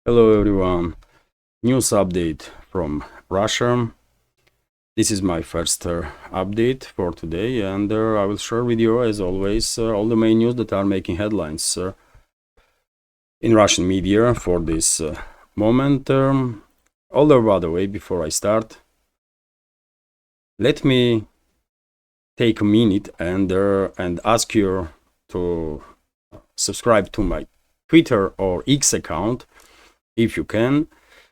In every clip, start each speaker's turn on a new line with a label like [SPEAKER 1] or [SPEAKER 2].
[SPEAKER 1] Hello everyone, news update from Russia. This is my first update for today, and I will share with you, as always, all the main news that are making headlines in Russian media for this moment. Although, by the way, before I start, let me take a minute and ask you to subscribe to my Twitter or X account if you can.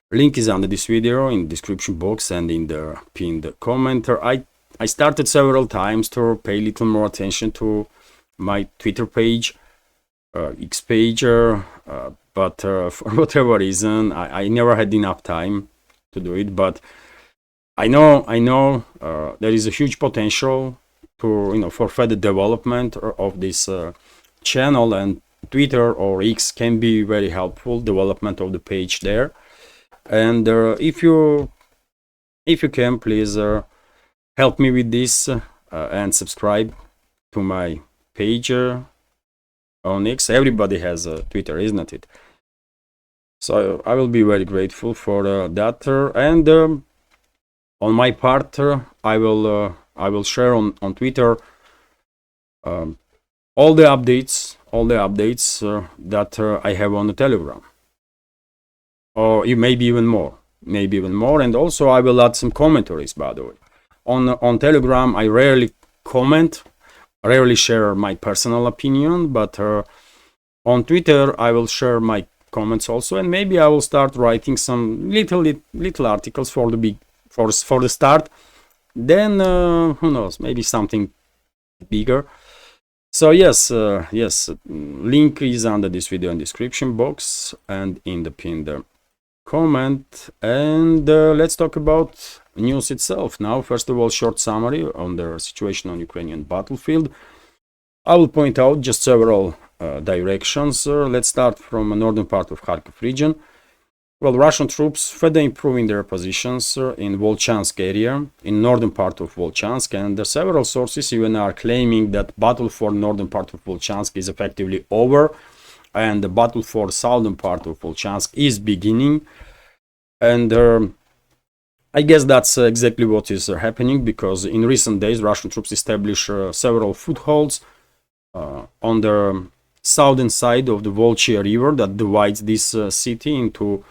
[SPEAKER 1] Link is under this video in the description box and in the pinned comment. I started several times to pay a little more attention to my Twitter page, X page, but for whatever reason I never had enough time to do it. But I know there is a huge potential to for further development of this channel, and Twitter or X can be very helpful development of the page there. And if you can, please help me with this and subscribe to my page on X. Everybody has a Twitter, isn't it? So I will be very grateful for that. And on my part, I will share on Twitter all the updates that I have on the Telegram, or maybe even more, and also I will add some commentaries. By the way, on Telegram I rarely comment, rarely share my personal opinion, but on Twitter I will share my comments also, and maybe I will start writing some little articles for the start. Then who knows, maybe something bigger. So yes, link is under this video in description box and in the pinned comment. And let's talk about news itself now. First of all, short summary on the situation on Ukrainian battlefield. I will point out just several directions. Let's start from the northern part of Kharkiv region. Well, Russian troops further improving their positions in Volchansk area, in northern part of Volchansk, and several sources even are claiming that battle for northern part of Volchansk is effectively over, and the battle for southern part of Volchansk is beginning. And I guess that's exactly what is happening, because in recent days Russian troops established several footholds on the southern side of the Volchia river that divides this city into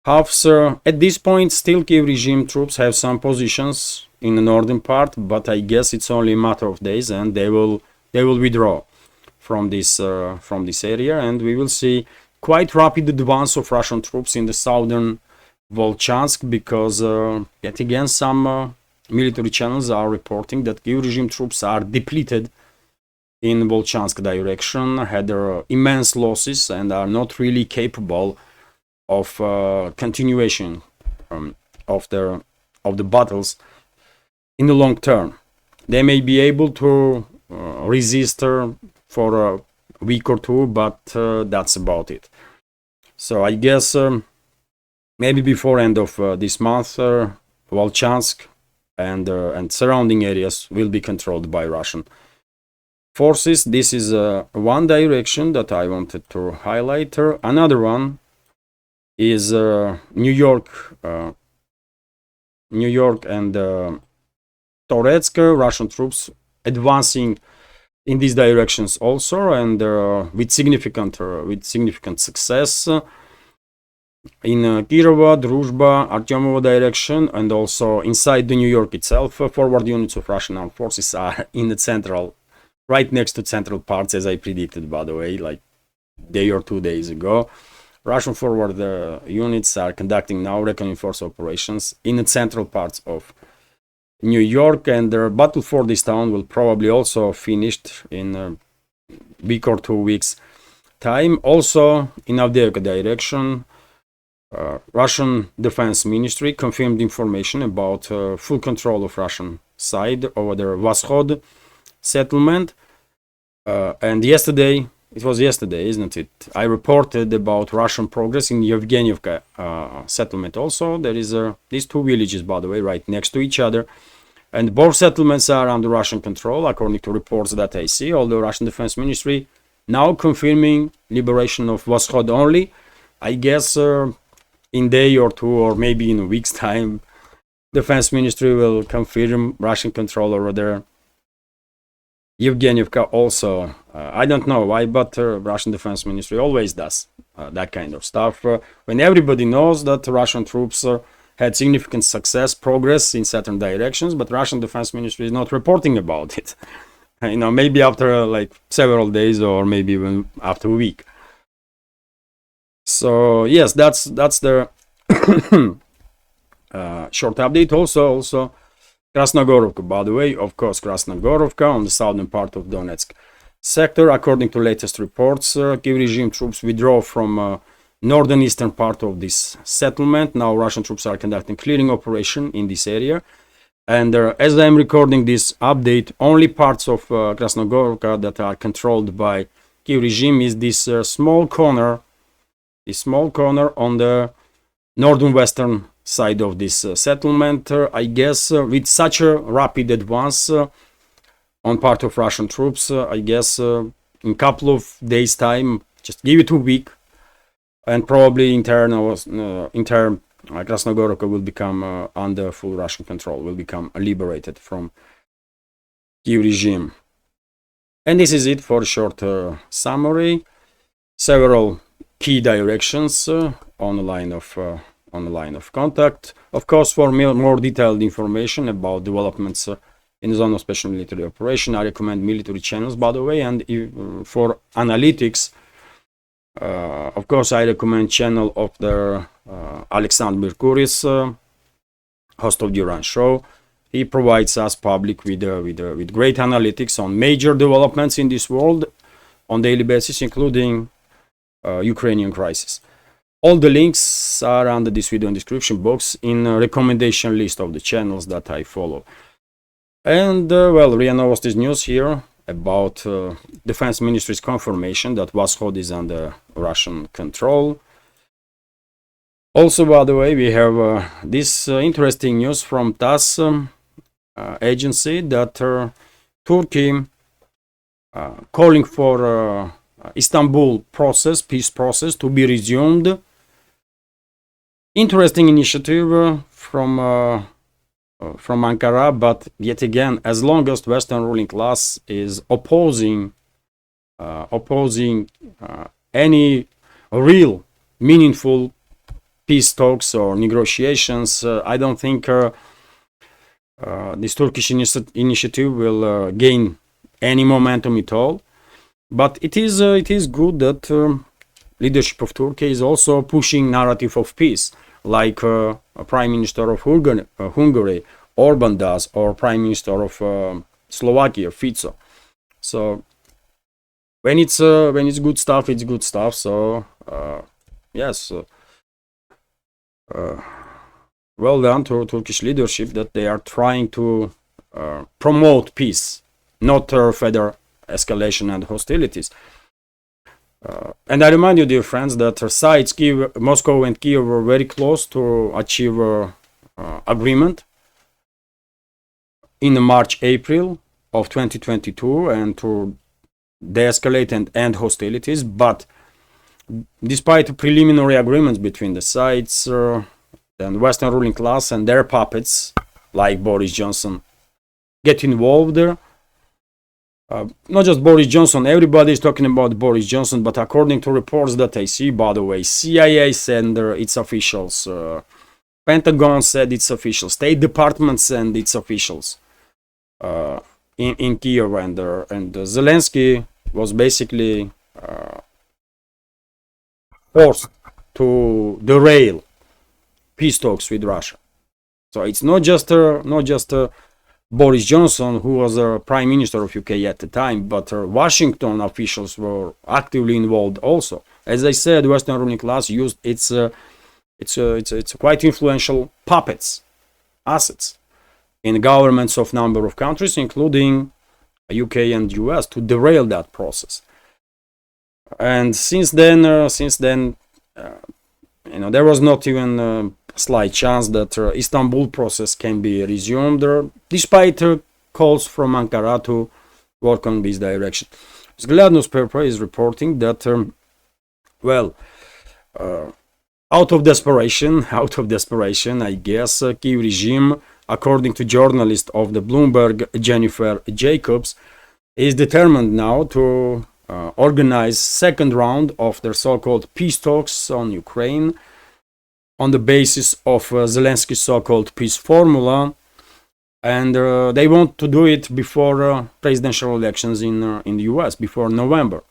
[SPEAKER 1] halves. At this point, still Kiev regime troops have some positions in the northern part, but I guess it's only a matter of days, and they will withdraw from this area, and we will see quite rapid advance of Russian troops in the southern Volchansk, because yet again some military channels are reporting that Kiev regime troops are depleted in Volchansk direction, had immense losses, and are not really capable of continuation of the battles in the long term. They may be able to resist for a week or two, but that's about it. So I guess maybe before end of this month, Volchansk and surrounding areas will be controlled by Russian forces. This is one direction that I wanted to highlight. Another one is New York and Toretsk. Russian troops advancing in these directions also, and with significant success in Kirova, Druzhba, Artyomovo direction, and also inside the New York itself. Forward units of Russian armed forces are in the central, right next to central parts, as I predicted, by the way, like day or 2 days ago. Russian forward units are conducting now reckoning force operations in the central parts of New York, and the battle for this town will probably also finished in a week or 2 weeks time. Also in Avdiivka direction, Russian Defense Ministry confirmed information about full control of Russian side over the Voshod settlement, and yesterday, it was yesterday, isn't it, I reported about Russian progress in Yevgenievka settlement also. There is these two villages, by the way, right next to each other, and both settlements are under Russian control, according to reports that I see, although Russian Defense Ministry now confirming liberation of Voshod only. I guess in day or two, or maybe in a week's time, Defense Ministry will confirm Russian control over there. Yevgenyevka also, I don't know why, but Russian Defense Ministry always does that kind of stuff. When everybody knows that Russian troops had significant success, progress in certain directions, but Russian Defense Ministry is not reporting about it. Maybe after like several days, or maybe even after a week. So yes, that's the short update. Also Krasnohorivka, by the way, of course, Krasnohorivka on the southern part of Donetsk sector. According to latest reports, Kiev regime troops withdraw from northern eastern part of this settlement. Now Russian troops are conducting clearing operation in this area. And as I'm recording this update, only parts of Krasnohorivka that are controlled by Kiev regime is this small corner on the northern western side of this settlement. I guess with such a rapid advance on part of Russian troops, I guess in a couple of days time, just give it a week, and probably entire Krasnohorivka will become under full Russian control, will become liberated from Kiev regime. And this is it for a short summary. Several key directions on the line of contact. Of course, for more detailed information about developments in the zone of special military operation, I recommend military channels, by the way. And for analytics, of course, I recommend channel of the Alexander Mercury's host of the Iran show. He provides us public with great analytics on major developments in this world on daily basis, including Ukrainian crisis. All the links are under this video in description box in a recommendation list of the channels that I follow. And well, RIA Novosti's news here about Defense Ministry's confirmation that Vashod is under Russian control. Also, by the way, we have this interesting news from TASS agency that Turkey calling for Istanbul peace process to be resumed. Interesting initiative from Ankara, but yet again, as long as Western ruling class is opposing any real meaningful peace talks or negotiations, I don't think this Turkish initiative will gain any momentum at all. But it is good that leadership of Turkey is also pushing narrative of peace, like Prime Minister of Hungary, Orban does, or Prime Minister of Slovakia, Fico. So when it's good stuff, it's good stuff. So yes, well done to Turkish leadership that they are trying to promote peace, not further escalation and hostilities. And I remind you, dear friends, that sides Moscow and Kiev were very close to achieve agreement in March-April of 2022 and to de-escalate and end hostilities. But despite preliminary agreements between the sides, and Western ruling class and their puppets like Boris Johnson get involved there. Not just Boris Johnson, everybody is talking about Boris Johnson, but according to reports that I see, by the way, CIA sent its officials, Pentagon said its officials, State Department sent its officials in Kiev, and Zelensky was basically forced to derail peace talks with Russia. So it's not just Boris Johnson, who was a Prime Minister of UK at the time, but Washington officials were actively involved also. As I said, Western ruling class used its quite influential puppets, assets, in governments of number of countries, including UK and US, to derail that process. And since then, there was not even a slight chance that Istanbul process can be resumed, despite calls from Ankara to work on this direction. Vzglyad newspaper is reporting that, Out of desperation, I guess, Kyiv regime, according to journalist of the Bloomberg, Jennifer Jacobs, is determined now to organize second round of their so-called peace talks on Ukraine on the basis of Zelensky's so-called peace formula, and they want to do it before presidential elections in the US, before November.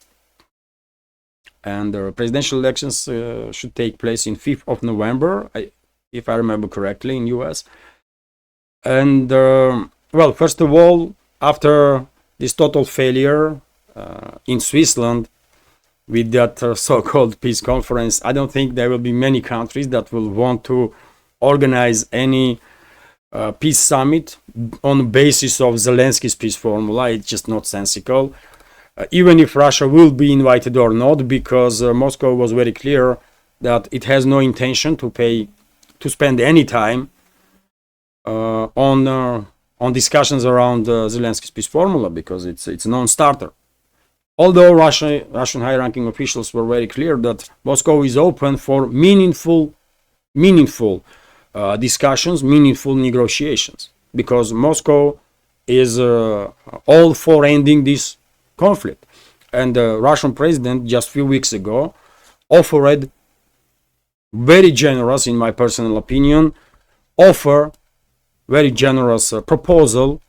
[SPEAKER 1] And presidential elections should take place in 5th of November, if I remember correctly, in US. And well, first of all, after this total failure in Switzerland with that so-called peace conference, I don't think there will be many countries that will want to organize any peace summit on the basis of Zelensky's peace formula. It's just not sensical. Even if Russia will be invited or not, because Moscow was very clear that it has no intention to spend any time on discussions around Zelensky's peace formula, because it's a non-starter. Although Russian high-ranking officials were very clear that Moscow is open for meaningful discussions, meaningful negotiations, because Moscow is all for ending this conflict. And the Russian president just a few weeks ago offered very generous, in my personal opinion, very generous proposal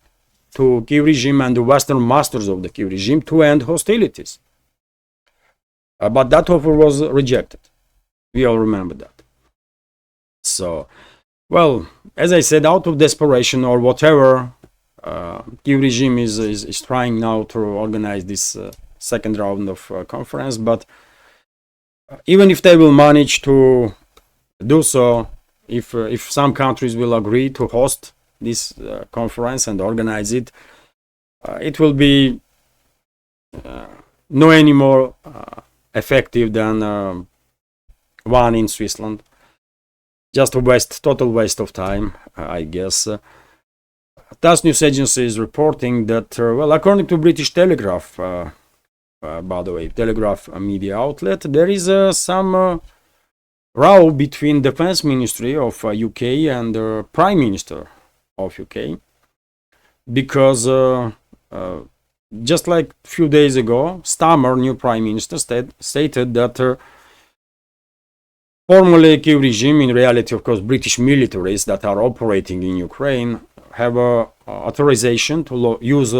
[SPEAKER 1] to Kyiv regime and the Western masters of the Kyiv regime to end hostilities. But that offer was rejected. We all remember that. So, well, as I said, out of desperation or whatever, Kyiv regime is trying now to organize this second round of conference. But even if they will manage to do so, if some countries will agree to host this conference and organize it, it will be no any more effective than one in Switzerland. Just a total waste of time, I guess. TASS news agency is reporting that, well, according to British Telegraph, by the way, Telegraph media outlet, there is some row between Defense Ministry of UK and the Prime Minister of UK, because just like a few days ago, Starmer, new Prime Minister, stated that formerly Kyiv regime, in reality, of course, British militaries that are operating in Ukraine, have authorization to use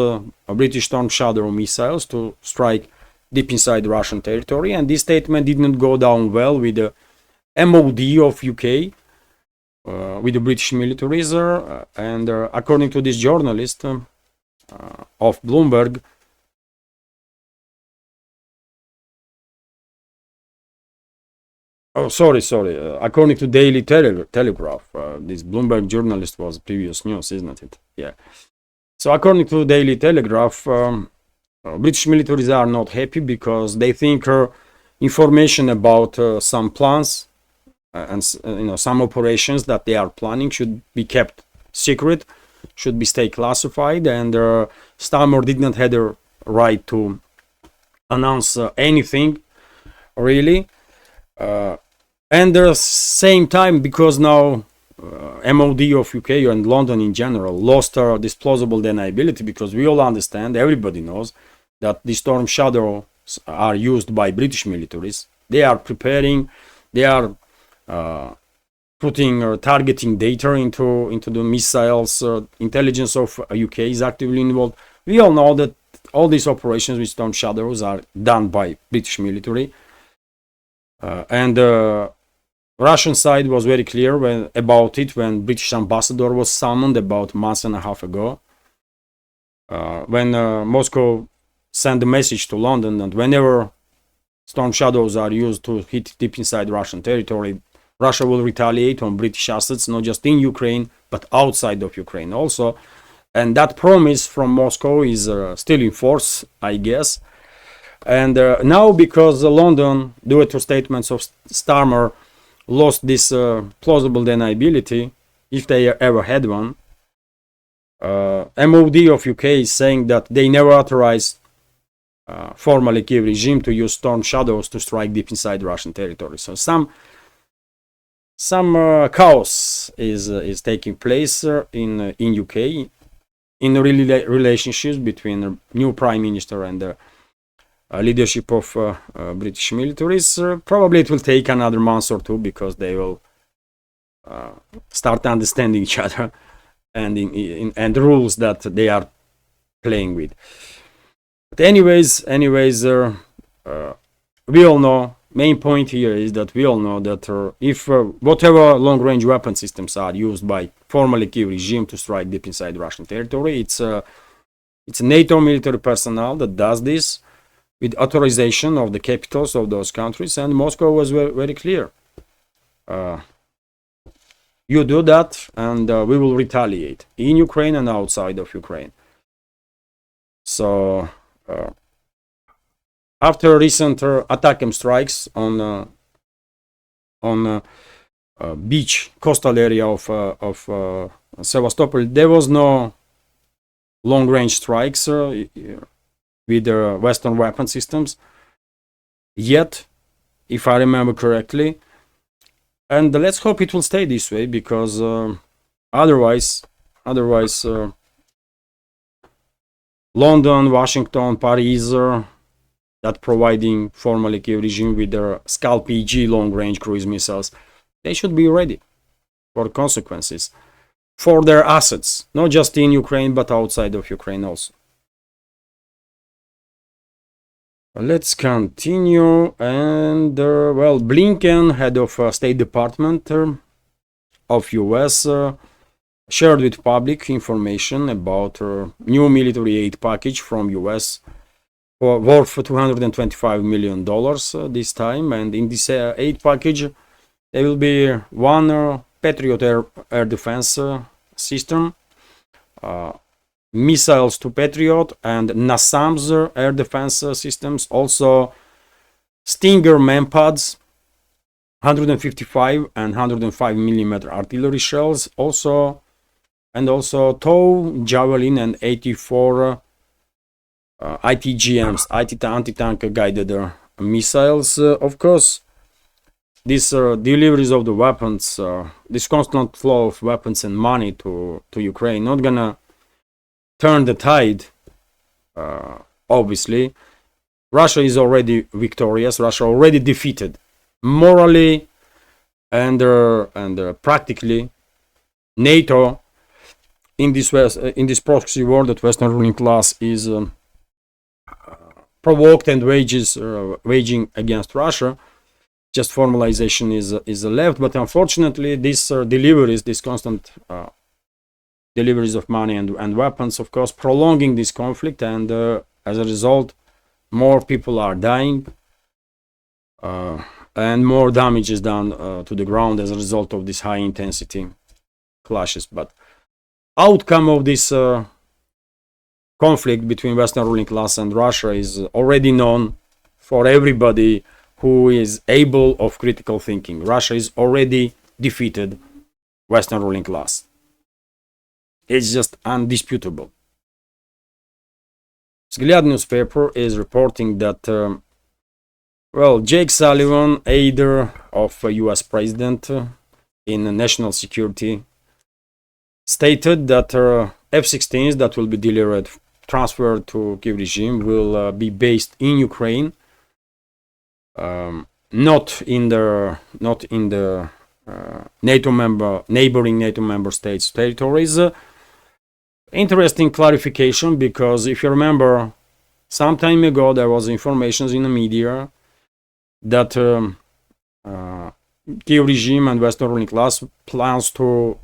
[SPEAKER 1] British Storm Shadow missiles to strike deep inside Russian territory. And this statement didn't go down well with the MOD of UK, with the British militaries. And according to this journalist of Bloomberg, according to Daily Telegraph, this Bloomberg journalist was previous news, isn't it? Yeah. So according to Daily Telegraph, British militaries are not happy because they think information about some plans and some operations that they are planning should be kept secret, should be stay classified, and Starmer did not have the right to announce anything really. And at the same time, because now MOD of UK and London in general lost this plausible deniability, because we all understand, everybody knows, that the Storm Shadows are used by British militaries. They are preparing, they are putting or targeting data into the missiles. Intelligence of UK is actively involved. We all know that all these operations with Storm Shadows are done by British military. And Russian side was very clear about it when British ambassador was summoned about a month and a half ago. When Moscow sent a message to London that whenever Storm Shadows are used to hit deep inside Russian territory, Russia will retaliate on British assets, not just in Ukraine, but outside of Ukraine also. And that promise from Moscow is still in force, I guess. And now, because London, due to statements of Starmer, lost this plausible deniability, if they ever had one, MOD of UK is saying that they never authorized formerly Kiev regime to use storm shadows to strike deep inside Russian territory. So some chaos is taking place in UK in relationships between the new prime minister and the leadership of British militaries. Probably it will take another month or two because they will start understanding each other and and the rules that they are playing with. But anyways, we all know. Main point here is that we all know that if whatever long-range weapon systems are used by formerly Kiev regime to strike deep inside Russian territory, it's NATO military personnel that does this with authorization of the capitals of those countries, and Moscow was very clear. You do that, and we will retaliate in Ukraine and outside of Ukraine. So after recent ATACMS strikes on beach coastal area of Sevastopol, there was no long-range strikes with Western weapon systems yet, if I remember correctly. And let's hope it will stay this way, because otherwise London, Washington, Paris, that providing formerly Kiev regime with their Skal-PG long-range cruise missiles, they should be ready for consequences for their assets, not just in Ukraine but outside of Ukraine also. Let's continue. And well, Blinken, head of State Department of US, shared with public information about new military aid package from US worth $225 million this time. And in this aid package, there will be one Patriot air defense system, missiles to Patriot, and NASAMS air defense systems, also Stinger manpads, 155 and 105 millimeter artillery shells, and also TOW, Javelin, and 84 ITGMs, anti-tank guided missiles. Of course, these deliveries of the weapons, this constant flow of weapons and money to Ukraine, not gonna turn the tide. Obviously, Russia is already victorious. Russia already defeated morally and practically NATO in this proxy war that Western ruling class is provoked and waging against Russia. Just formalization is left, but unfortunately, these deliveries, this constant deliveries of money and weapons, of course, prolonging this conflict, and as a result, more people are dying, and more damage is done to the ground as a result of this high intensity clashes. But outcome of this conflict between Western ruling class and Russia is already known for everybody who is able of critical thinking. Russia is already defeated Western ruling class. It's just undisputable. Vzglyad newspaper is reporting that well, Jake Sullivan, aider of US president in national security, stated that F-16s that will be delivered, transferred to Kiev regime, will be based in Ukraine, not in the neighboring NATO member states' territories. Interesting clarification, because if you remember, some time ago there was information in the media that Kiev regime and Western ruling class plans to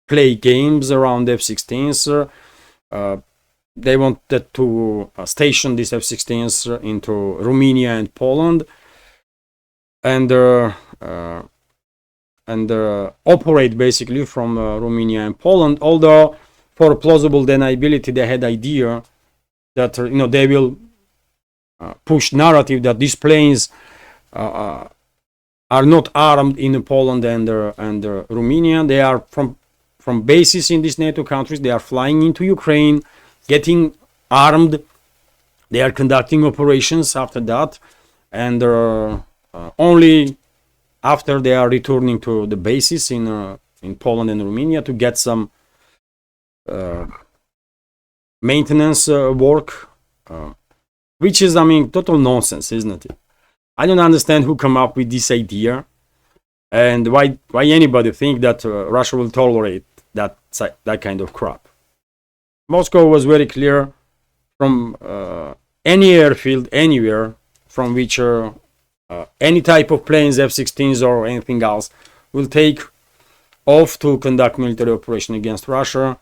[SPEAKER 1] play games around F-16s. They wanted to station these F-16s into Romania and Poland, and operate basically from Romania and Poland. Although for plausible deniability, they had idea that they will push narrative that these planes are not armed in Poland and Romania. They are from bases in these NATO countries. They are flying into Ukraine, getting armed They are conducting operations after that, and only after they are returning to the bases in Poland and Romania to get some maintenance work, which is, I mean, total nonsense, isn't it? I don't understand who come up with this idea, and why anybody think that Russia will tolerate that kind of crap. Moscow was very clear from any airfield anywhere from which any type of planes, F-16s or anything else, will take off to conduct military operation against Russia.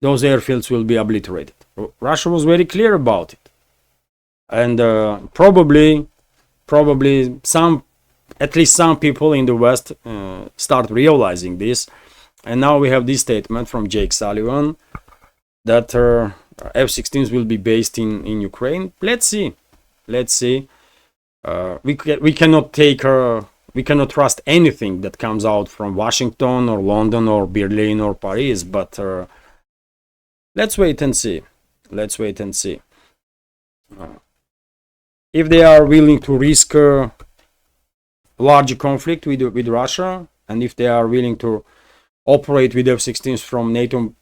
[SPEAKER 1] Those airfields will be obliterated. Russia was very clear about it, and probably at least some people in the West start realizing this, and now we have this statement from Jake Sullivan that F-16s will be based in Ukraine. Let's see. We cannot trust anything that comes out from Washington or London or Berlin or Paris, but let's wait and see. If they are willing to risk large conflict with Russia, and if they are willing to operate with F-16s from NATO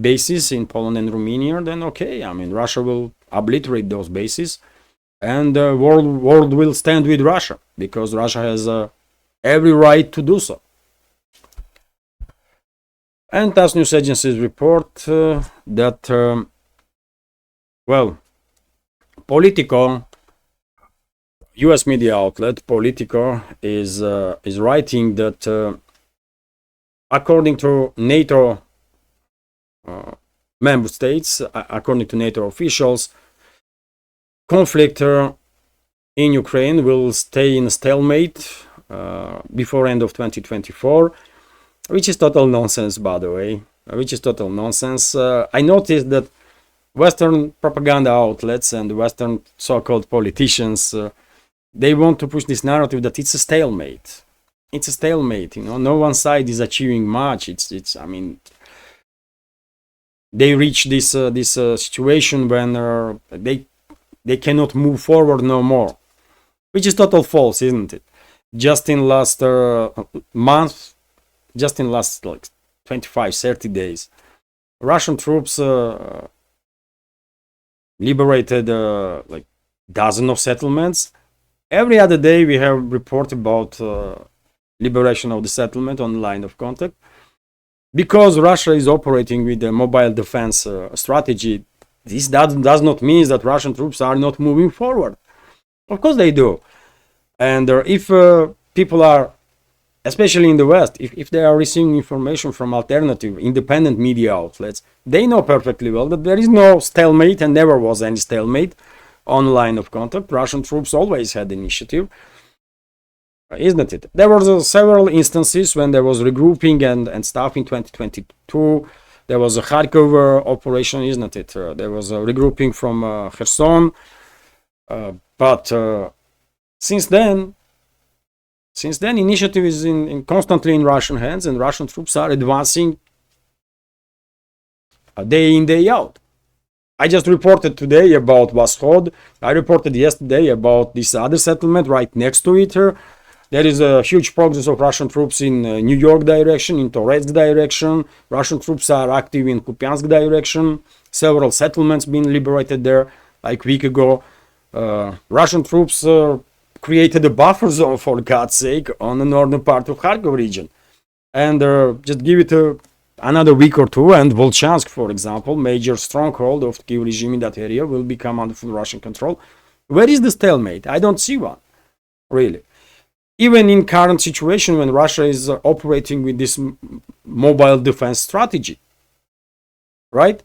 [SPEAKER 1] bases in Poland and Romania, then okay, I mean, Russia will obliterate those bases, and the world will stand with Russia, because Russia has every right to do so. And TASS news agencies report that, Politico, U.S. media outlet Politico, is writing that according to NATO member states, according to NATO officials, conflict in Ukraine will stay in a stalemate before end of 2024, which is total nonsense, by the way. I noticed that Western propaganda outlets and Western so-called politicians, they want to push this narrative that it's a stalemate. It's a stalemate, you know. No one side is achieving much. I mean, they reach this situation when they cannot move forward no more, which is total false, isn't it? Just in last month, just in last like 25-30 days, Russian troops liberated like dozens of settlements. Every other day we have report about liberation of the settlement on the line of contact. Because Russia is operating with a mobile defense strategy, this does not mean that Russian troops are not moving forward. Of course they do. And if people are, especially in the West, if they are receiving information from alternative, independent media outlets, they know perfectly well that there is no stalemate and never was any stalemate on the line of contact. Russian troops always had initiative, isn't it? There were several instances when there was regrouping and stuff in 2022. There was a Kharkov operation, isn't it? There was a regrouping from Kherson. But since then, initiative is constantly in Russian hands, and Russian troops are advancing day in, day out. I just reported today about Vashod. I reported yesterday about this other settlement right next to it. There is a huge progress of Russian troops in New York direction, in Toretsk direction. Russian troops are active in Kupiansk direction. Several settlements being liberated there like a week ago. Russian troops created a buffer zone, for God's sake, on the northern part of Kharkov region. And just give it another week or two, and Volchansk, for example, major stronghold of the Kiev regime in that area, will become under full Russian control. Where is the stalemate? I don't see one, really. Even in current situation when Russia is operating with this mobile defense strategy, right?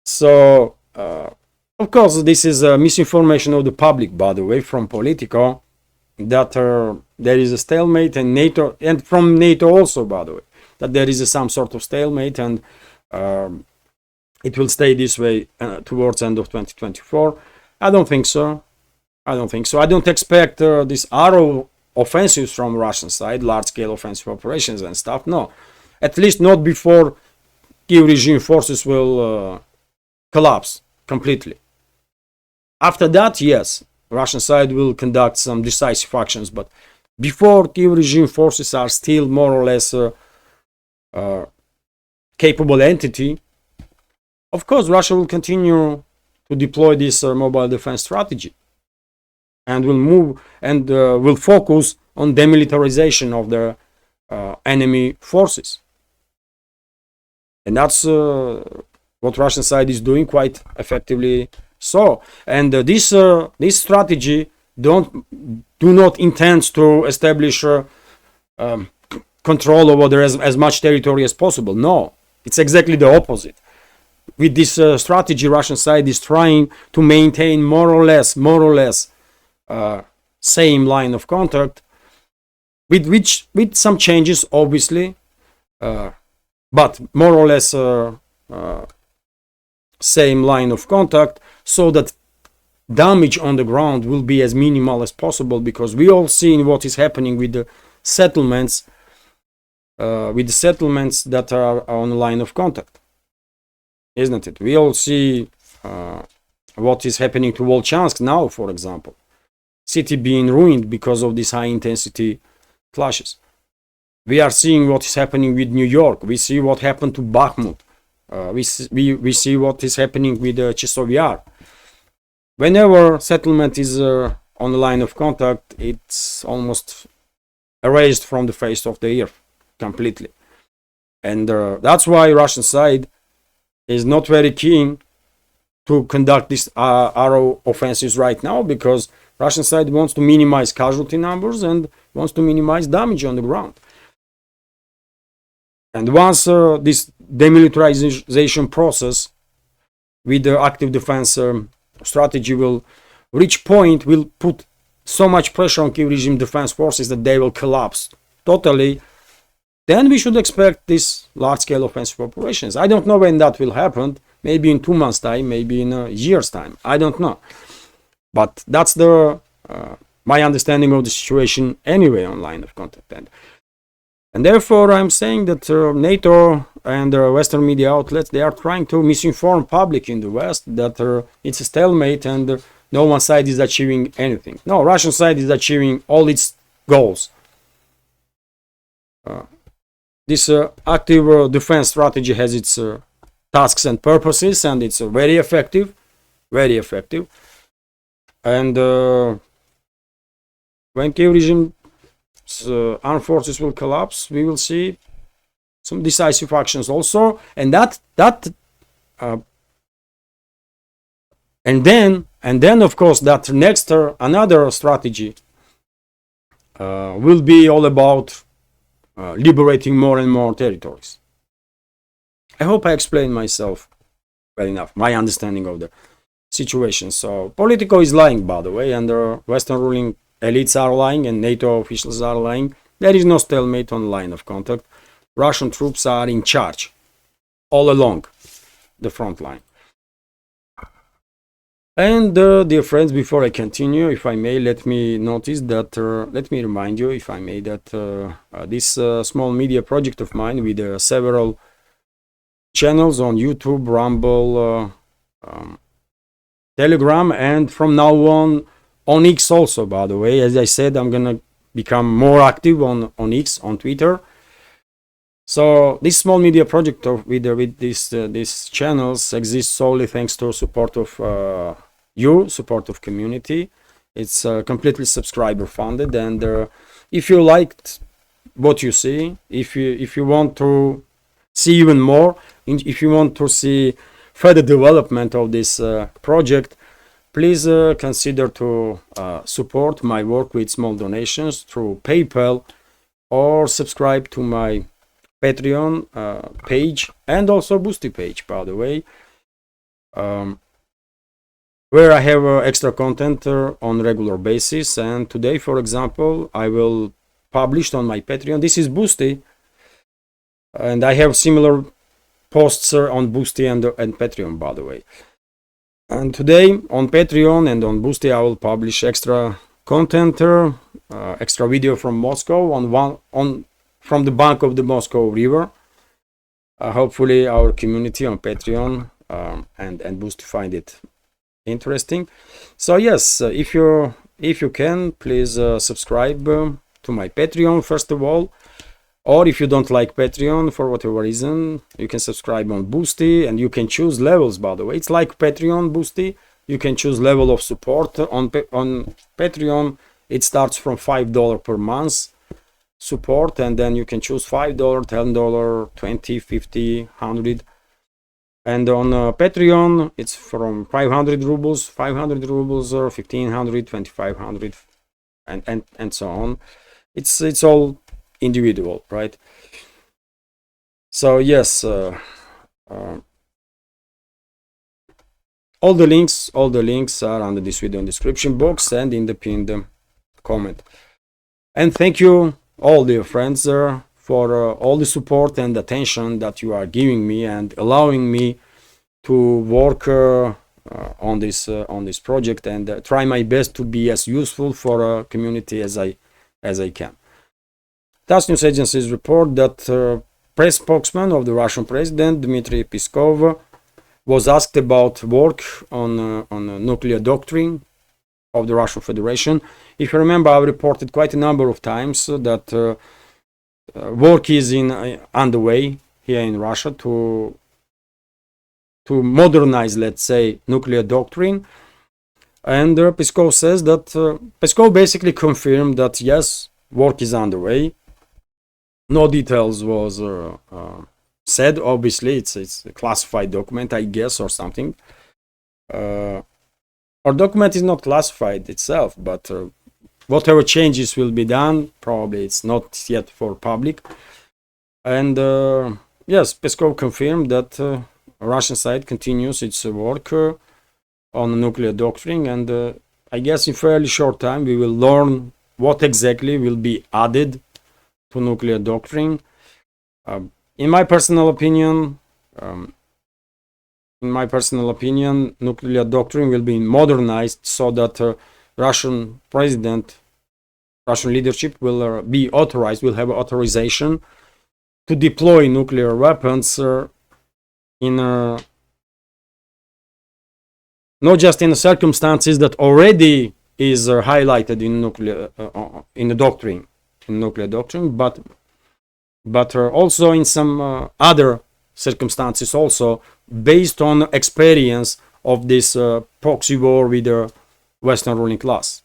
[SPEAKER 1] So, of course, this is misinformation of the public, by the way, from Politico, that there is a stalemate, and NATO, and from NATO also, by the way, that there is some sort of stalemate, and it will stay this way towards end of 2024. I don't think so. I don't expect this arrow offensives from Russian side, large-scale offensive operations and stuff. No, at least not before Kiev regime forces will collapse completely. After that, yes, Russian side will conduct some decisive actions, but before, Kiev regime forces are still more or less capable entity. Of course, Russia will continue to deploy this mobile defense strategy and will move and will focus on demilitarization of the enemy forces. And that's what Russian side is doing quite effectively. So, and this strategy do not intend to establish control over as much territory as possible. No, it's exactly the opposite. With this strategy, Russian side is trying to maintain more or less same line of contact, with some changes, obviously, but more or less same line of contact, so that damage on the ground will be as minimal as possible, because we all seen what is happening with the settlements, that are on the line of contact, isn't it? We all see what is happening to Volchans now, for example, city being ruined because of these high intensity clashes. We are seeing what is happening with New York. We see what happened to Bakhmut. We see what is happening with Chesov Yar. Whenever settlement is on the line of contact, it's almost erased from the face of the earth completely. And that's why Russian side is not very keen to conduct these arrow offensives right now, because Russian side wants to minimize casualty numbers and wants to minimize damage on the ground. And once this demilitarization process with the active defense strategy will reach point, will put so much pressure on Kiev regime defense forces that they will collapse totally, then we should expect these large-scale offensive operations. I don't know when that will happen. Maybe in 2 months' time, maybe in a year's time. I don't know. But that's the my understanding of the situation anyway on line of contact. And therefore, I'm saying that NATO and Western media outlets, they are trying to misinform public in the West that it's a stalemate and no one side is achieving anything. No, Russian side is achieving all its goals. This active defense strategy has its tasks and purposes, and it's very effective, very effective. And when Kiev regime armed forces will collapse, we will see some decisive actions also, and then of course that next another strategy will be all about liberating more and more territories. I hope I explained myself well enough, my understanding of the situation. So Politico is lying, by the way, and the Western ruling elites are lying and NATO officials are lying. There is no stalemate on the line of contact. Russian troops are in charge all along the front line. And dear friends, before I continue, if I may, let me remind you, if I may, that this small media project of mine with several channels on YouTube, Rumble, Telegram, and from now on X also, by the way. As I said, I'm gonna become more active on X, on Twitter. So this small media project with these channels exists solely thanks to support of support of community. It's completely subscriber funded, and if you liked what you see, if you want to see even more, if you want to see further development of this project, please consider to support my work with small donations through PayPal, or subscribe to my Patreon page and also Boosty page, by the way, where I have extra content on regular basis. And today, for example, I will publish on my Patreon. This is Boosty, and I have similar posts on Boosty and Patreon, by the way. And today on Patreon and on Boosty, I will publish extra content, extra video from Moscow from the bank of the Moscow River. Hopefully our community on Patreon and Boosty find it interesting. So yes, if you can, please subscribe to my Patreon first of all, or if you don't like Patreon for whatever reason, you can subscribe on Boosty, and you can choose levels, by the way. It's like Patreon Boosty. You can choose level of support on Patreon. It starts from $5 per month support, and then you can choose $5, $10, 20, 50, 100. And on Patreon, it's from 500 rubles, 500 rubles, or 1500, 2500, and so on. It's all individual, right? So yes, all the links are under this video in description box and in the pinned comment. And thank you all, dear friends, for all the support and attention that you are giving me and allowing me to work on this project and try my best to be as useful for a community as I can. TASS news agencies report that press spokesman of the Russian president, Dmitry Peskov, was asked about work on nuclear doctrine of the Russian Federation. If you remember, I reported quite a number of times that work is underway here in Russia to modernize, let's say, nuclear doctrine. And Peskov says that Peskov basically confirmed that yes, work is underway. No details was said. Obviously, it's a classified document, I guess, or something. Our document is not classified itself, but whatever changes will be done, probably it's not yet for public. And yes, Peskov confirmed that Russian side continues its work on nuclear doctrine, and I guess in fairly short time we will learn what exactly will be added to nuclear doctrine. In my personal opinion, nuclear doctrine will be modernized so that Russian leadership will be authorized, will have authorization to deploy nuclear weapons in not just in the circumstances that already is highlighted in nuclear doctrine, but also in some other circumstances, also based on experience of this proxy war with the Western ruling class.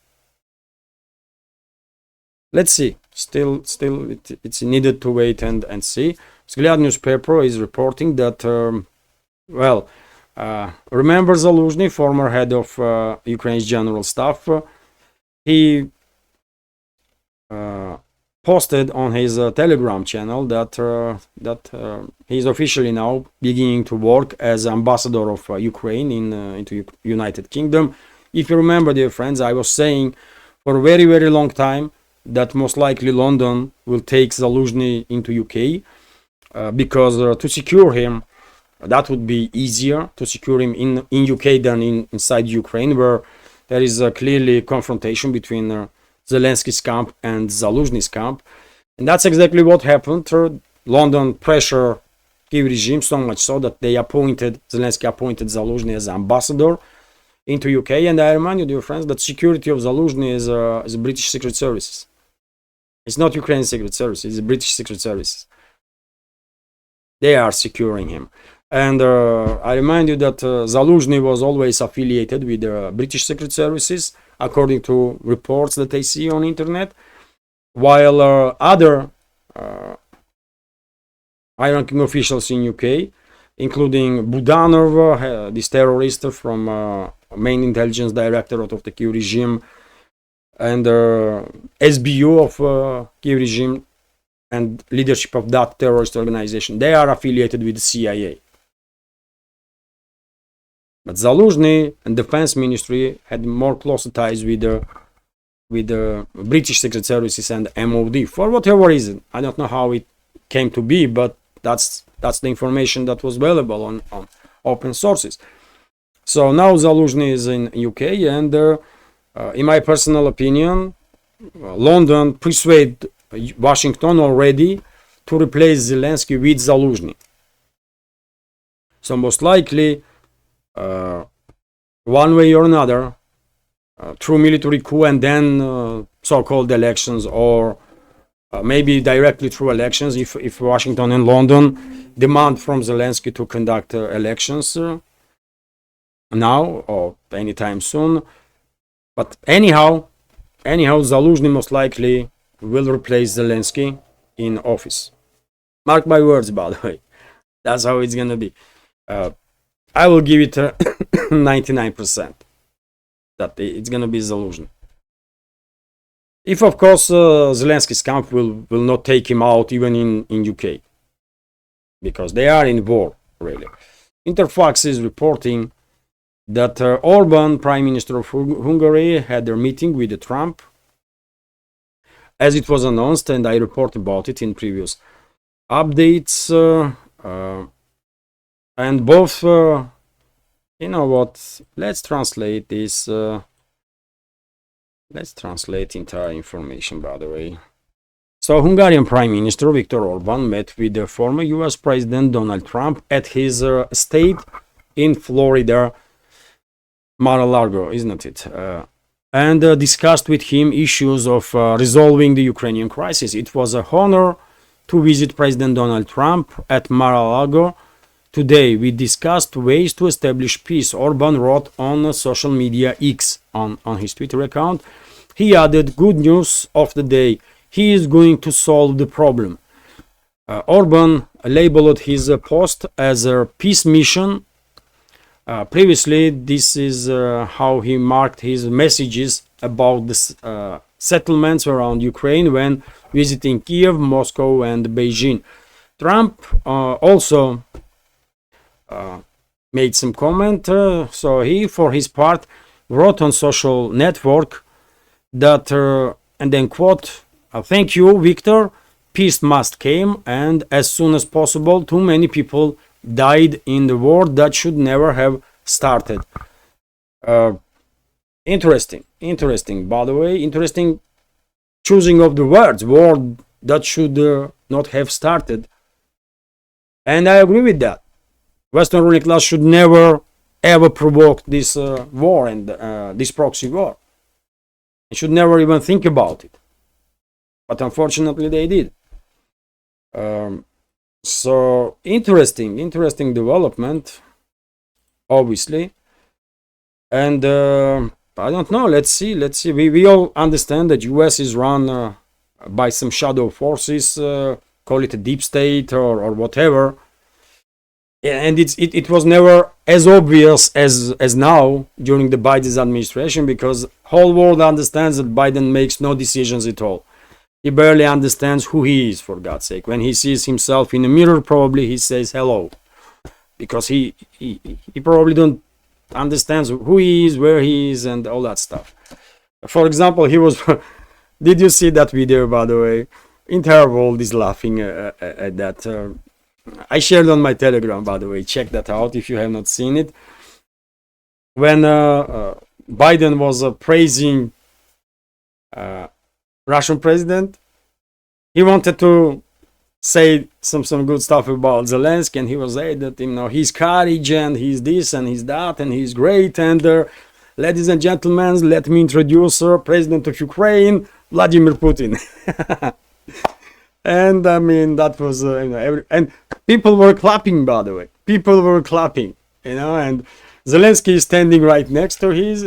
[SPEAKER 1] Let's see. Still, it's needed to wait and see. Vzglyad newspaper is reporting that, remember Zaluzhny, former head of Ukraine's general staff, he posted on his Telegram channel that he is officially now beginning to work as ambassador of Ukraine into United Kingdom. If you remember, dear friends, I was saying for a very, very long time that most likely London will take Zaluzhny into UK because to secure him, that would be easier to secure him in UK than inside Ukraine, where there is clearly confrontation between Zelensky's camp and Zaluzhny's camp. And that's exactly what happened. London pressure Kyiv regime so much so that Zelensky appointed Zaluzhny as ambassador into UK. And I remind you, dear friends, that security of Zaluzhny is British Secret Services. It's not Ukrainian Secret Services, it's British Secret Services. They are securing him. And I remind you that Zaluzhny was always affiliated with the British Secret Services, according to reports that I see on internet, while other high-ranking officials in UK, including Budanov, this terrorist from main intelligence directorate of the Kyiv regime, and SBU of Kyiv regime and leadership of that terrorist organization, they are affiliated with the CIA. But Zaluzhny and Defense Ministry had more closer ties with the British Secret Services and MOD for whatever reason. I don't know how it came to be, but that's the information that was available on open sources. So now Zaluzhny is in UK, and in my personal opinion, London persuaded Washington already to replace Zelensky with Zaluzhny. So most likely, one way or another, through military coup and then so-called elections, or maybe directly through elections if Washington and London demand from Zelensky to conduct elections now or anytime soon. But anyhow, Zaluzhny most likely will replace Zelensky in office. Mark my words, by the way. That's how it's gonna be. I will give it 99% that it's gonna be Zaluzhny. If, of course, Zelensky's camp will not take him out even in UK, because they are in war, really. Interfax is reporting that Orban, Prime Minister of Hungary, had their meeting with Trump, as it was announced, and I reported about it in previous updates. And both, you know what, let's translate this. Let's translate entire information, by the way. So, Hungarian Prime Minister Viktor Orban met with the former US President Donald Trump at his estate in Florida, Mar-a-Lago, isn't it? And discussed with him issues of resolving the Ukrainian crisis. It was an honor to visit President Donald Trump at Mar-a-Lago. Today, we discussed ways to establish peace, Orban wrote on social media X, on his Twitter account. He added, good news of the day, he is going to solve the problem. Orban labeled his post as a peace mission. Previously, this is how he marked his messages about the settlements around Ukraine when visiting Kiev, Moscow, and Beijing. Trump also made some comment. So he, for his part, wrote on social network that, and then quote, thank you, Victor, peace must came, and as soon as possible, too many people died in the war that should never have started. Interesting, by the way, interesting choosing of the words, war that should not have started. And I agree with that. Western ruling class should never ever provoke this war and this proxy war. They should never even think about it. But unfortunately they did. So interesting development, obviously. And I don't know, let's see. We all understand that US is run by some shadow forces, call it a deep state or whatever. And it was never as obvious as now during the Biden's administration, because whole world understands that Biden makes no decisions at all. He barely understands who he is, for God's sake. When he sees himself in a mirror, probably he says hello, because he probably don't understands who he is, where he is, and all that stuff. For example, he was did you see that video, by the way? Entire world is laughing at that. I shared on my Telegram, by the way. Check that out if you have not seen it. When Biden was praising Russian president, he wanted to say some good stuff about Zelensky, and he was saying that, you know, he's courage and he's this and he's that and he's great. And ladies and gentlemen, let me introduce President of Ukraine, Vladimir Putin. And I mean, that was and people were clapping, by the way. People were clapping, you know, and Zelensky is standing right next to his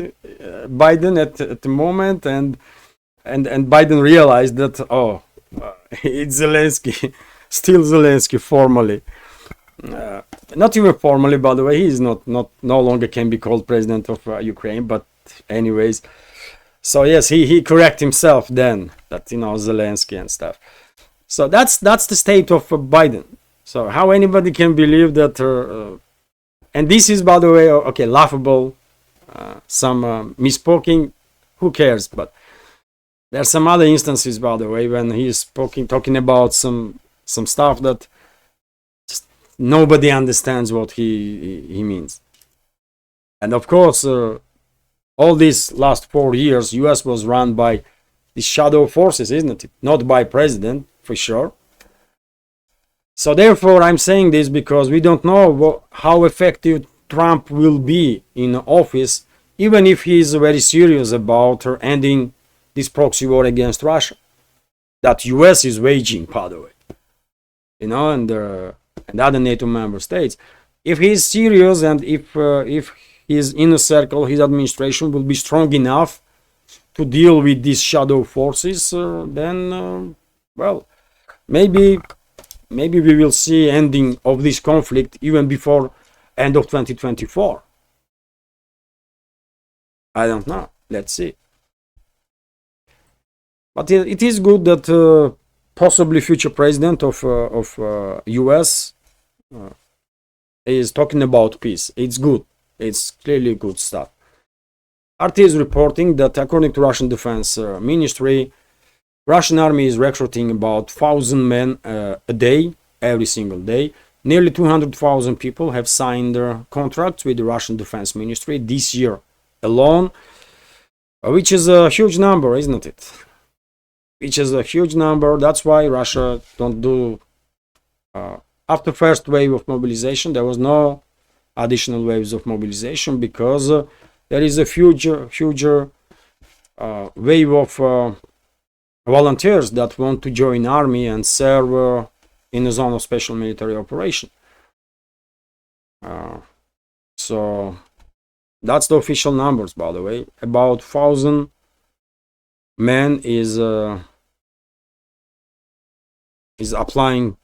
[SPEAKER 1] Biden at the moment, and Biden realized that, it's Zelensky, still Zelensky formally. Not even formally, by the way. He is no longer can be called president of Ukraine, but anyways. So yes, he correct himself then that, you know, Zelensky and stuff. So that's the state of Biden. So how anybody can believe that, and this is, by the way, okay, laughable, some misspoken, who cares? But there are some other instances, by the way, when he's talking about some stuff that just nobody understands what he means. And of course, all these last 4 years, US was run by the shadow forces, isn't it? Not by president, for sure. So therefore, I'm saying this because we don't know how effective Trump will be in office even if he is very serious about ending this proxy war against Russia that US is waging, by the way, you know, and other NATO member states. If he is serious, and if his inner circle, his administration will be strong enough to deal with these shadow forces, then well, maybe we will see ending of this conflict even before end of 2024. I don't know. Let's see. But it is good that possibly future president of US is talking about peace. It's good. It's clearly good stuff. RT is reporting that according to Russian Defense Ministry, Russian army is recruiting about 1,000 men a day, every single day. Nearly 200,000 people have signed their contracts with the Russian Defense Ministry this year alone, which is a huge number, isn't it? Which is a huge number. That's why Russia don't do. After first wave of mobilization, there was no additional waves of mobilization because there is a huge wave of volunteers that want to join army and serve in a zone of special military operation. So that's the official numbers, by the way. About 1,000 men is applying.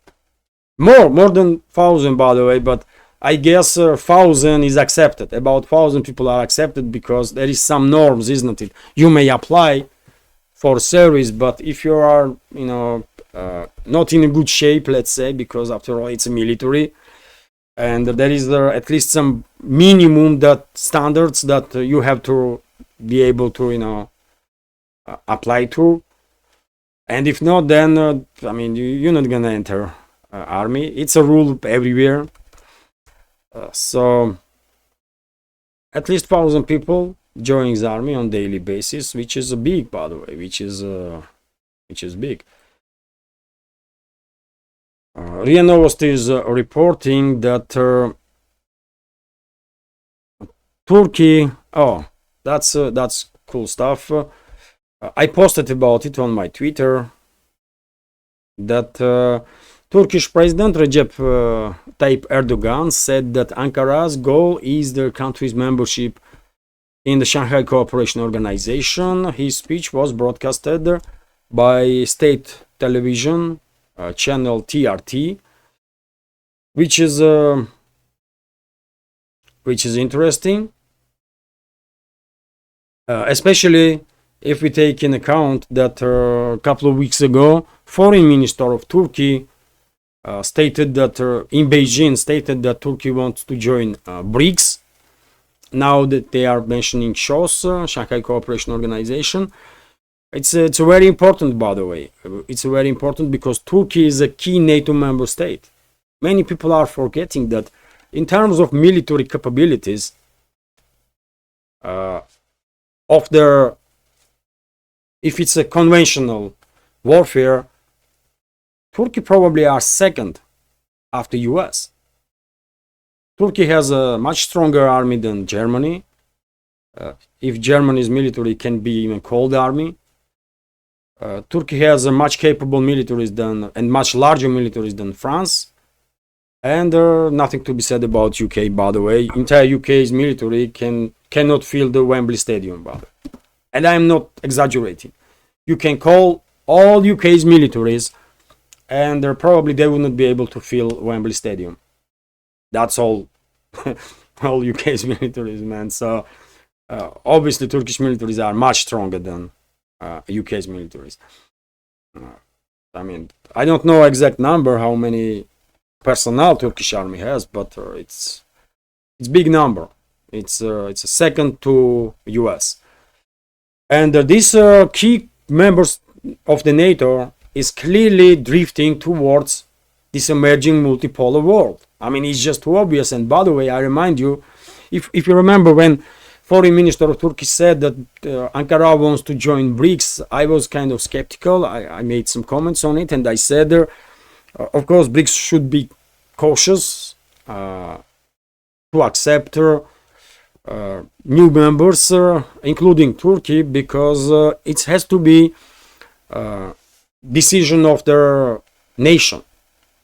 [SPEAKER 1] More than 1,000, by the way, but I guess 1,000 is accepted. About 1,000 people are accepted because there is some norms, isn't it? You may apply for service, but if you are, you know, not in a good shape, let's say, because after all it's a military, and there is at least some minimum that standards that you have to be able to, you know, apply to, and if not, then I mean, you're not gonna enter army. It's a rule everywhere. So at least 1,000 people join the army on daily basis, which is big, by the way, which is big. RIA Novosti is reporting that Turkey. Oh, that's cool stuff. I posted about it on my Twitter that Turkish President Recep Tayyip Erdogan said that Ankara's goal is their country's membership in the Shanghai Cooperation Organization. His speech was broadcasted by state television channel TRT, which is interesting, especially if we take in account that a couple of weeks ago, Foreign Minister of Turkey stated that in Beijing stated that Turkey wants to join BRICS. Now that they are mentioning SCO, Shanghai Cooperation Organization, it's very important, by the way. It's very important because Turkey is a key NATO member state. Many people are forgetting that in terms of military capabilities of their, if it's a conventional warfare, Turkey probably are second after US. Turkey has a much stronger army than Germany. If Germany's military can be even called army, Turkey has a much capable militaries and much larger militaries than France. And nothing to be said about UK, by the way. Entire UK's military cannot fill the Wembley Stadium, by the way. And I'm not exaggerating. You can call all UK's militaries, and probably they will not be able to fill Wembley Stadium. That's all. All UK's militaries, man. So obviously Turkish militaries are much stronger than UK's militaries. I mean, I don't know exact number how many personnel Turkish army has, but it's big number. It's a second to US. And these key members of the NATO is clearly drifting towards this emerging multipolar world. I mean, it's just too obvious. And by the way, I remind you, if you remember when Foreign Minister of Turkey said that Ankara wants to join BRICS, I was kind of skeptical. I made some comments on it, and I said, of course, BRICS should be cautious to accept new members, including Turkey, because it has to be decision of their nation,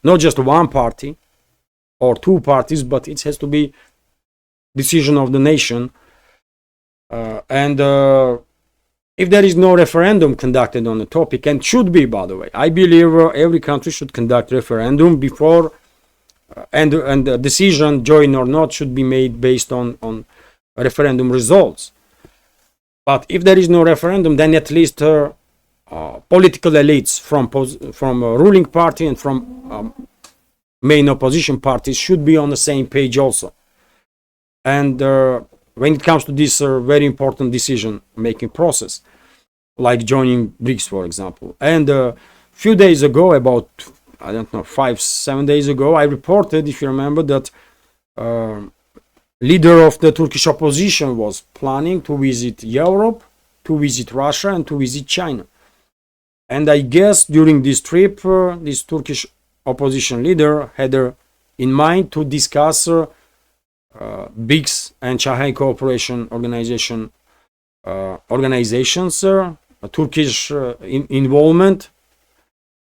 [SPEAKER 1] not just one party or two parties, but it has to be decision of the nation. And if there is no referendum conducted on the topic, and should be, by the way, I believe every country should conduct referendum before, and the decision, join or not, should be made based on referendum results. But if there is no referendum, then at least political elites from a ruling party and from main opposition parties should be on the same page also. And when it comes to this very important decision-making process, like joining BRICS, for example. And a few days ago, about, I don't know, 5-7 days ago, I reported, if you remember, that leader of the Turkish opposition was planning to visit Europe, to visit Russia, and to visit China. And I guess during this trip, this Turkish opposition leader had in mind to discuss BRICS and Shanghai Cooperation Organization organizations, Turkish involvement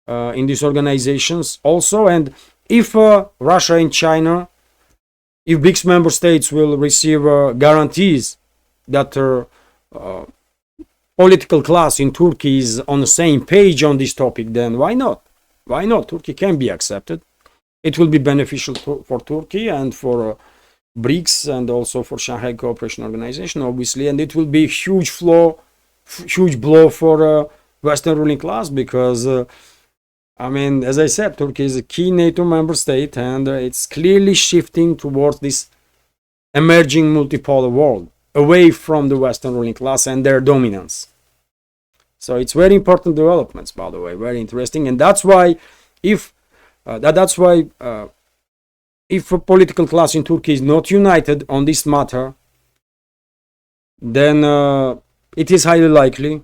[SPEAKER 1] in these organizations also. And if Russia and China, if BRICS member states will receive guarantees that political class in Turkey is on the same page on this topic, then why not? Why not? Turkey can be accepted. It will be beneficial for Turkey and for BRICS and also for Shanghai Cooperation Organization, obviously, and it will be a huge blow for Western ruling class, because I mean, as I said, Turkey is a key NATO member state, and it's clearly shifting towards this emerging multipolar world, away from the Western ruling class and their dominance. So it's very important developments, by the way, very interesting, and that's why if if a political class in Turkey is not united on this matter, then it is highly likely,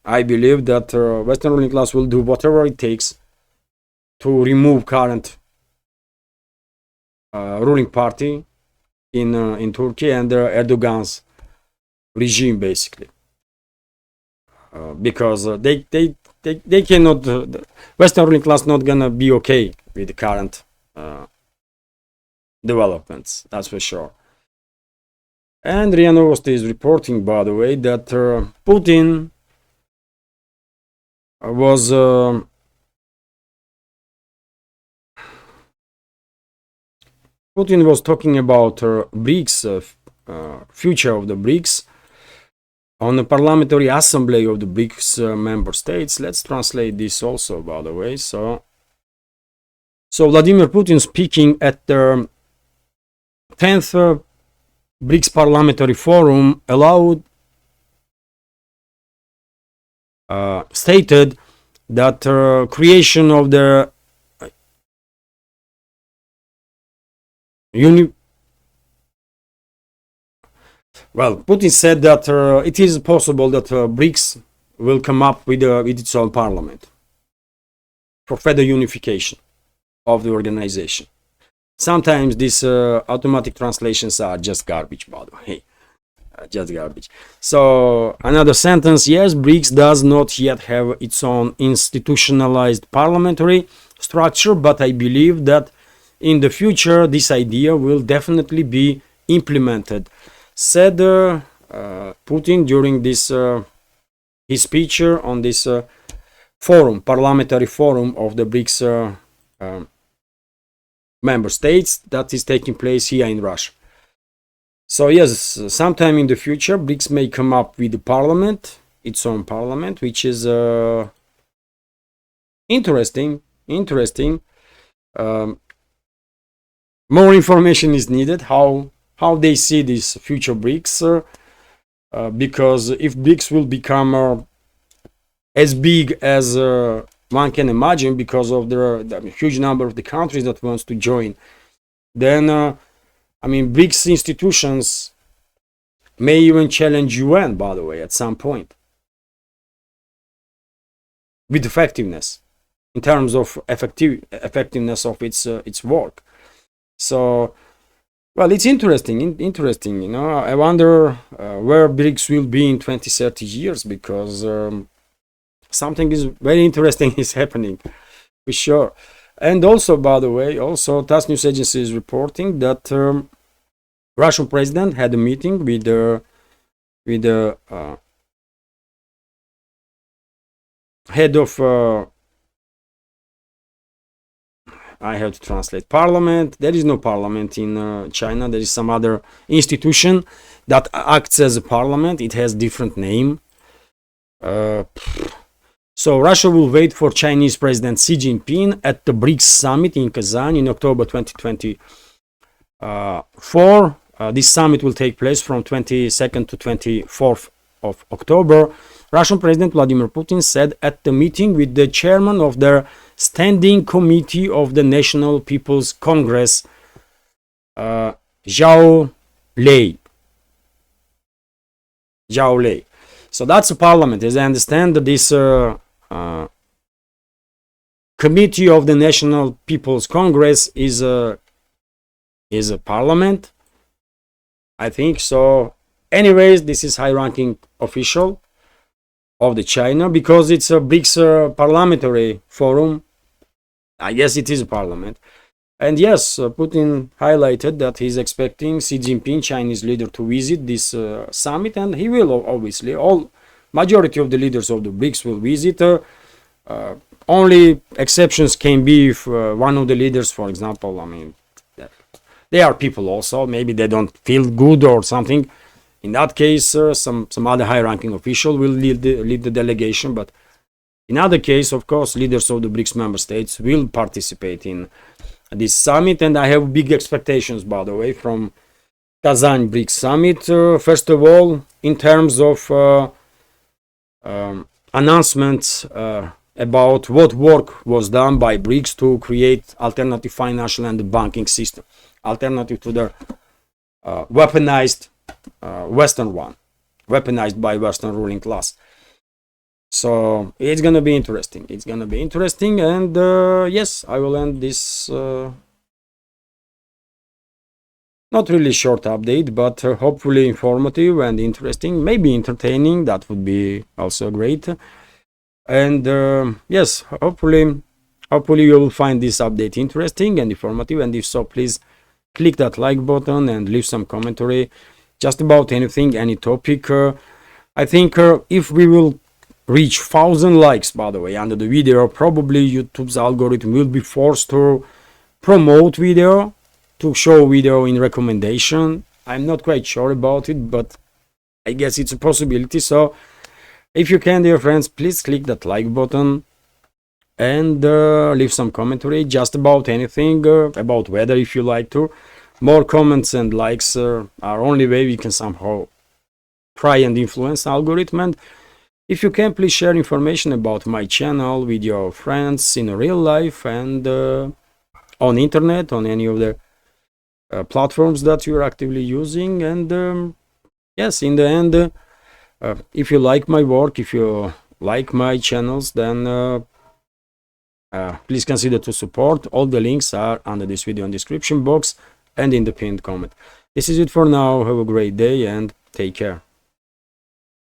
[SPEAKER 1] I believe, that Western ruling class will do whatever it takes to remove current ruling party in Turkey and Erdogan's regime, basically, because they cannot. The Western ruling class not gonna be okay with the current developments, that's for sure. And RIA Novosti is reporting, by the way, that Putin was talking about BRICS, future of the BRICS, on the parliamentary assembly of the BRICS member states. Let's translate this also, by the way. So Vladimir Putin, speaking at the 10th BRICS Parliamentary Forum, stated that creation of the Putin said that it is possible that BRICS will come up with its own parliament for further unification of the organization. Sometimes these automatic translations are just garbage, by the way. Just garbage. So another sentence: yes, BRICS does not yet have its own institutionalized parliamentary structure, but I believe that in the future this idea will definitely be implemented, said Putin during this his speech on this parliamentary forum of the BRICS member states that is taking place here in Russia. So yes, sometime in the future BRICS may come up with the parliament, its own parliament, which is interesting. More information is needed how they see this future BRICS, because if BRICS will become as big as one can imagine, because of the huge number of the countries that wants to join, then I mean, BRICS institutions may even challenge UN, by the way, at some point, with effectiveness, in terms of effectiveness of its work. So, Well, it's interesting, you know. I wonder where BRICS will be in 20, 30 years, because something is very interesting is happening, for sure. And also, by the way, also TASS News Agency is reporting that Russian president had a meeting with the head of I have to translate parliament. There is no parliament in China. There is some other institution that acts as a parliament. It has different name. So Russia will wait for Chinese President Xi Jinping at the BRICS Summit in Kazan in October 2024. This summit will take place from 22nd to 24th of October. Russian President Vladimir Putin said at the meeting with the chairman of the Standing Committee of the National People's Congress, Zhao Lei. So that's a parliament. As I understand, this Committee of the National People's Congress is a parliament, I think so. Anyways, this is high-ranking official of the China, because it's a BRICS parliamentary forum. I guess it is a parliament. And yes, Putin highlighted that he's expecting Xi Jinping, Chinese leader, to visit this summit, and he will, obviously. Majority of the leaders of the BRICS will visit. Only exceptions can be if one of the leaders, for example, I mean, they are people also, maybe they don't feel good or something. In that case, some other high-ranking official will lead the delegation. But in other case, of course, leaders of the BRICS member states will participate in this summit. And I have big expectations, by the way, from Kazan BRICS Summit. First of all, in terms of announcements about what work was done by BRICS to create alternative financial and banking system, alternative to the weaponized Western one, weaponized by Western ruling class. So it's gonna be interesting. And yes, I will end this not really short update, but hopefully informative and interesting, maybe entertaining. That would be also great. And yes, hopefully you will find this update interesting and informative. And if so, please click that like button and leave some commentary just about anything, any topic. I think if we will reach 1,000 likes, by the way, under the video, probably YouTube's algorithm will be forced to promote video, to show video in recommendation. I'm not quite sure about it, but I guess it's a possibility. So if you can, dear friends, please click that like button and leave some commentary just about anything, about weather if you like to. More comments and likes are only way we can somehow try and influence algorithm. And if you can, please share information about my channel with your friends in real life and on internet, on any of the platforms that you're actively using. And yes, in the end, if you like my work, if you like my channels, then please consider to support. All the links are under this video in description box and in the pinned comment. This is it for now. Have a great day and take care.